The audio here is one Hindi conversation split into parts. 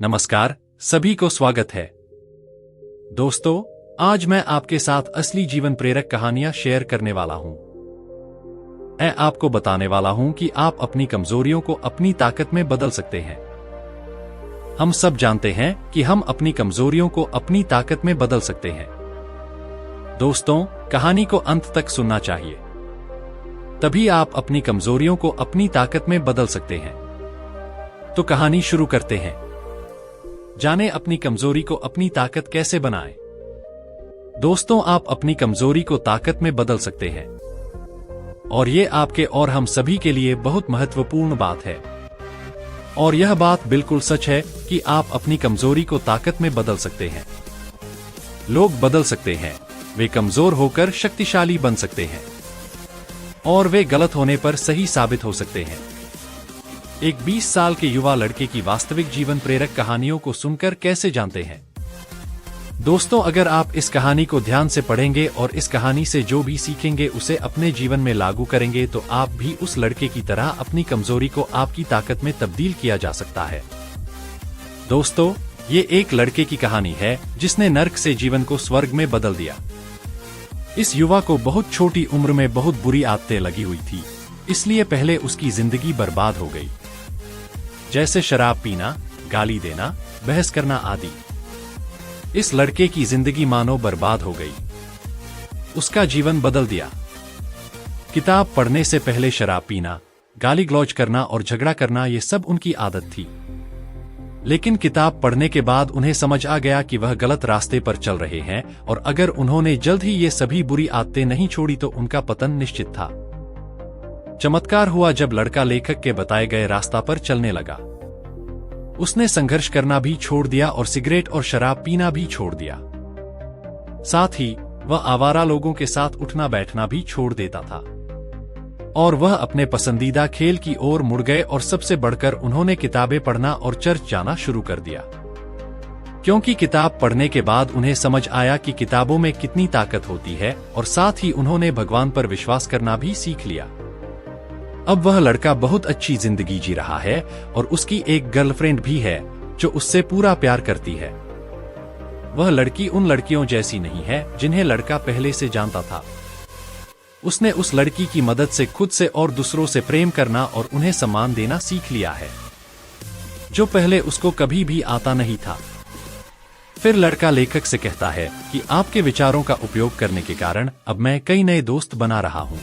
नमस्कार, सभी को स्वागत है। दोस्तों, आज मैं आपके साथ असली जीवन प्रेरक कहानियां शेयर करने वाला हूं। मैं आपको बताने वाला हूं कि आप अपनी कमजोरियों को अपनी ताकत में बदल सकते हैं। हम सब जानते हैं कि हम अपनी कमजोरियों को अपनी ताकत में बदल सकते हैं। दोस्तों, कहानी को अंत तक सुनना चाहिए, तभी आप अपनी कमजोरियों को अपनी ताकत में बदल सकते हैं। तो कहानी शुरू करते हैं। जाने अपनी कमजोरी को अपनी ताकत कैसे बनाएं। दोस्तों, आप अपनी कमजोरी को ताकत में बदल सकते हैं, और ये आपके और हम सभी के लिए बहुत महत्वपूर्ण बात है। और यह बात बिल्कुल सच है कि आप अपनी कमजोरी को ताकत में बदल सकते हैं। लोग बदल सकते हैं, वे कमजोर होकर शक्तिशाली बन सकते हैं, और वे गलत होने पर सही साबित हो सकते हैं। एक 20 साल के युवा लड़के की वास्तविक जीवन प्रेरक कहानियों को सुनकर कैसे जानते हैं। दोस्तों, अगर आप इस कहानी को ध्यान से पढ़ेंगे और इस कहानी से जो भी सीखेंगे उसे अपने जीवन में लागू करेंगे तो आप भी उस लड़के की तरह अपनी कमजोरी को आपकी ताकत में तब्दील किया जा सकता है। दोस्तों, ये एक लड़के की कहानी है जिसने नर्क से जीवन को स्वर्ग में बदल दिया। इस युवा को बहुत छोटी उम्र में बहुत बुरी आदतें लगी हुई थी, इसलिए पहले उसकी जिंदगी बर्बाद हो गई, जैसे शराब पीना, गाली देना, बहस करना आदि। इस लड़के की जिंदगी मानो बर्बाद हो गई। उसका जीवन बदल दिया। किताब पढ़ने से पहले शराब पीना, गाली गलौज करना और झगड़ा करना, ये सब उनकी आदत थी। लेकिन किताब पढ़ने के बाद उन्हें समझ आ गया कि वह गलत रास्ते पर चल रहे हैं, और अगर उन्होंने जल्द ही ये सभी बुरी आदतें नहीं छोड़ी तो उनका पतन निश्चित था। चमत्कार हुआ जब लड़का लेखक के बताए गए रास्ता पर चलने लगा। उसने संघर्ष करना भी छोड़ दिया और सिगरेट और शराब पीना भी छोड़ दिया। साथ ही वह आवारा लोगों के साथ उठना बैठना भी छोड़ देता था, और वह अपने पसंदीदा खेल की ओर मुड़ गए, और सबसे बढ़कर उन्होंने किताबें पढ़ना और चर्च जाना शुरू कर दिया। क्योंकि किताब पढ़ने के बाद उन्हें समझ आया कि किताबों में कितनी ताकत होती है, और साथ ही उन्होंने भगवान पर विश्वास करना भी सीख लिया। अब वह लड़का बहुत अच्छी जिंदगी जी रहा है, और उसकी एक गर्लफ्रेंड भी है जो उससे पूरा प्यार करती है। वह लड़की उन लड़कियों जैसी नहीं है जिन्हें लड़का पहले से जानता था। उसने उस लड़की की मदद से खुद से और दूसरों से प्रेम करना और उन्हें सम्मान देना सीख लिया है, जो पहले उसको कभी भी आता नहीं था। फिर लड़का लेखक से कहता है कि आपके विचारों का उपयोग करने के कारण अब मैं कई नए दोस्त बना रहा हूं।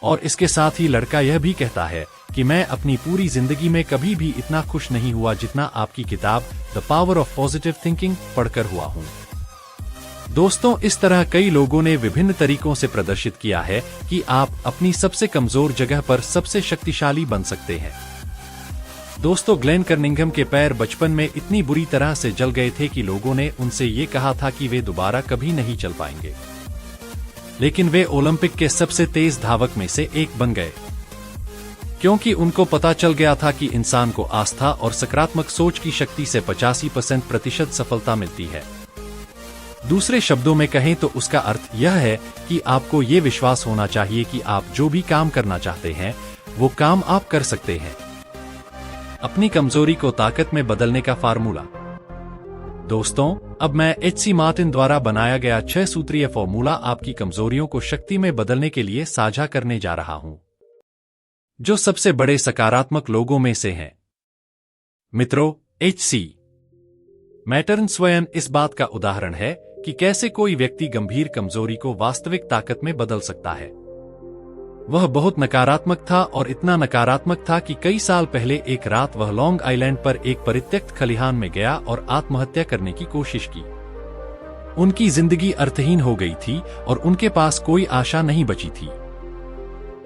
और इसके साथ ही लड़का यह भी कहता है कि मैं अपनी पूरी जिंदगी में कभी भी इतना खुश नहीं हुआ जितना आपकी किताब the power of positive thinking पढ़कर हुआ हूं। दोस्तों, इस तरह कई लोगों ने विभिन्न तरीकों से प्रदर्शित किया है कि आप अपनी सबसे कमजोर जगह पर सबसे शक्तिशाली बन सकते हैं। दोस्तों, ग्लेन कर्निंघम के पैर बचपन में इतनी बुरी तरह से जल गए थे कि लोगों ने उनसे ये कहा था कि वे दोबारा कभी नहीं चल पाएंगे, लेकिन वे ओलंपिक के सबसे तेज धावक में से एक बन गए, क्योंकि उनको पता चल गया था कि इंसान को आस्था और सकारात्मक सोच की शक्ति से 85% सफलता मिलती है। दूसरे शब्दों में कहें तो उसका अर्थ यह है कि आपको ये विश्वास होना चाहिए कि आप जो भी काम करना चाहते हैं वो काम आप कर सकते हैं। अपनी कमजोरी को ताकत में बदलने का फार्मूला। दोस्तों, अब मैं H.C. मार्टिन द्वारा बनाया गया 6 सूत्रीय फॉर्मूला आपकी कमजोरियों को शक्ति में बदलने के लिए साझा करने जा रहा हूं, जो सबसे बड़े सकारात्मक लोगों में से हैं। मित्रों, H.C. मार्टिन स्वयं इस बात का उदाहरण है कि कैसे कोई व्यक्ति गंभीर कमजोरी को वास्तविक ताकत में बदल सकता है। वह बहुत नकारात्मक था, और इतना नकारात्मक था कि कई साल पहले एक रात वह लॉन्ग आइलैंड पर एक परित्यक्त खलिहान में गया और आत्महत्या करने की कोशिश की। उनकी जिंदगी अर्थहीन हो गई थी और उनके पास कोई आशा नहीं बची थी।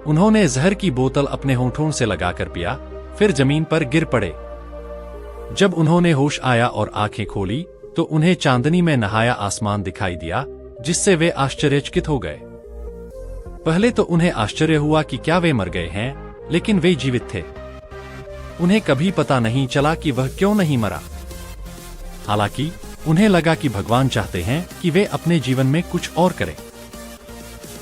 उन्होंने जहर की बोतल अपने होठों से लगाकर पिया, फिर जमीन पर गिर पड़े। जब उन्होंने होश आया और आंखें खोली तो उन्हें चांदनी में नहाया आसमान दिखाई दिया, जिससे वे आश्चर्यचकित हो गए। पहले तो उन्हें आश्चर्य हुआ कि क्या वे मर गए हैं, लेकिन वे जीवित थे। उन्हें कभी पता नहीं चला कि वह क्यों नहीं मरा। हालांकि उन्हें लगा कि भगवान चाहते हैं कि वे अपने जीवन में कुछ और करें।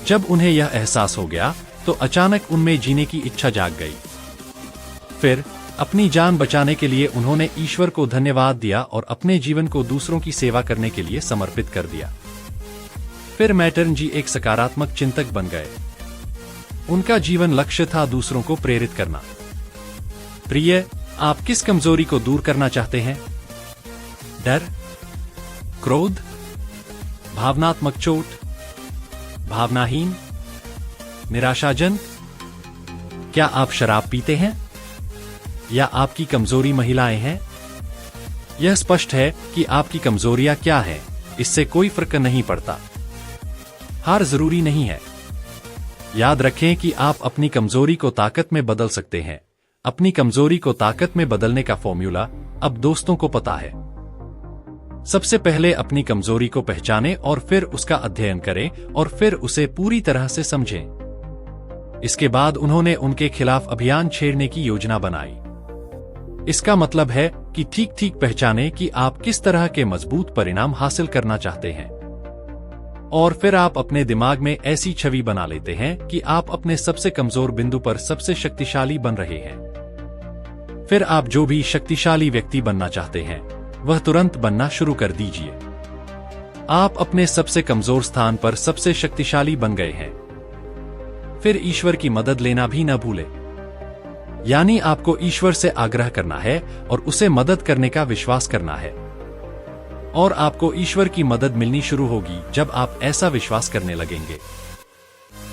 जब उन्हें यह एहसास हो गया तो अचानक उनमें जीने की इच्छा जाग गई। फिर अपनी जान बचाने के लिए उन्होंने ईश्वर को धन्यवाद दिया और अपने जीवन को दूसरों की सेवा करने के लिए समर्पित कर दिया। फिर मैटर्न जी एक सकारात्मक चिंतक बन गए। उनका जीवन लक्ष्य था दूसरों को प्रेरित करना। प्रिय, आप किस कमजोरी को दूर करना चाहते हैं? डर, क्रोध, भावनात्मक चोट, भावनाहीन, निराशाजनक? क्या आप शराब पीते हैं? या आपकी कमजोरी महिलाएं हैं? यह स्पष्ट है कि आपकी कमजोरियां क्या हैं, इससे कोई फर्क नहीं पड़ता। हार जरूरी नहीं है। याद रखें कि आप अपनी कमजोरी को ताकत में बदल सकते हैं। अपनी कमजोरी को ताकत में बदलने का फॉर्मूला अब दोस्तों को पता है। सबसे पहले अपनी कमजोरी को पहचानें और फिर उसका अध्ययन करें और फिर उसे पूरी तरह से समझें। इसके बाद उन्होंने उनके खिलाफ अभियान छेड़ने की योजना बनाई। इसका मतलब है कि ठीक पहचानें कि आप किस तरह के मजबूत परिणाम हासिल करना चाहते हैं। और फिर आप अपने दिमाग में ऐसी छवि बना लेते हैं कि आप अपने सबसे कमजोर बिंदु पर सबसे शक्तिशाली बन रहे हैं। फिर आप जो भी शक्तिशाली व्यक्ति बनना चाहते हैं वह तुरंत बनना शुरू कर दीजिए। आप अपने सबसे कमजोर स्थान पर सबसे शक्तिशाली बन गए हैं। फिर ईश्वर की मदद लेना भी न भूलें। यानी आपको ईश्वर से आग्रह करना है और उसे मदद करने का विश्वास करना है। और आपको ईश्वर की मदद मिलनी शुरू होगी जब आप ऐसा विश्वास करने लगेंगे।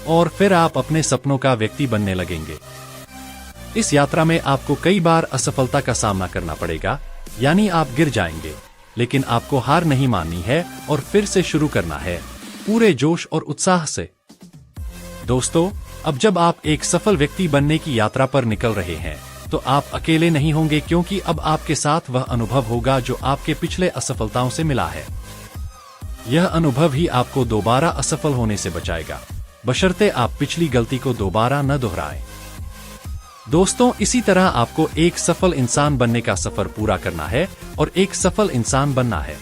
और फिर आप अपने सपनों का व्यक्ति बनने लगेंगे। इस यात्रा में आपको कई बार असफलता का सामना करना पड़ेगा, यानी आप गिर जाएंगे, लेकिन आपको हार नहीं माननी है और फिर से शुरू करना है, पूरे जोश और उत्साह से। दोस्तों, अब जब आप एक सफल व्यक्ति बनने की यात्रा पर निकल रहे हैं तो आप अकेले नहीं होंगे, क्योंकि अब आपके साथ वह अनुभव होगा जो आपके पिछले असफलताओं से मिला है। यह अनुभव ही आपको दोबारा असफल होने से बचाएगा, बशर्ते आप पिछली गलती को दोबारा न दोहराएं। दोस्तों, इसी तरह आपको एक सफल इंसान बनने का सफर पूरा करना है और एक सफल इंसान बनना है।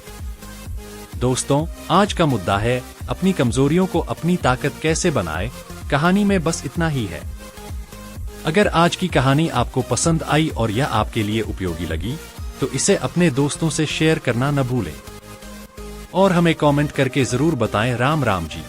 दोस्तों, आज का मुद्दा है अपनी कमजोरियों को अपनी ताकत कैसे बनाएं। कहानी में बस इतना ही है। अगर आज की कहानी आपको पसंद आई और यह आपके लिए उपयोगी लगी तो इसे अपने दोस्तों से शेयर करना न भूलें और हमें कमेंट करके जरूर बताएं। राम राम जी।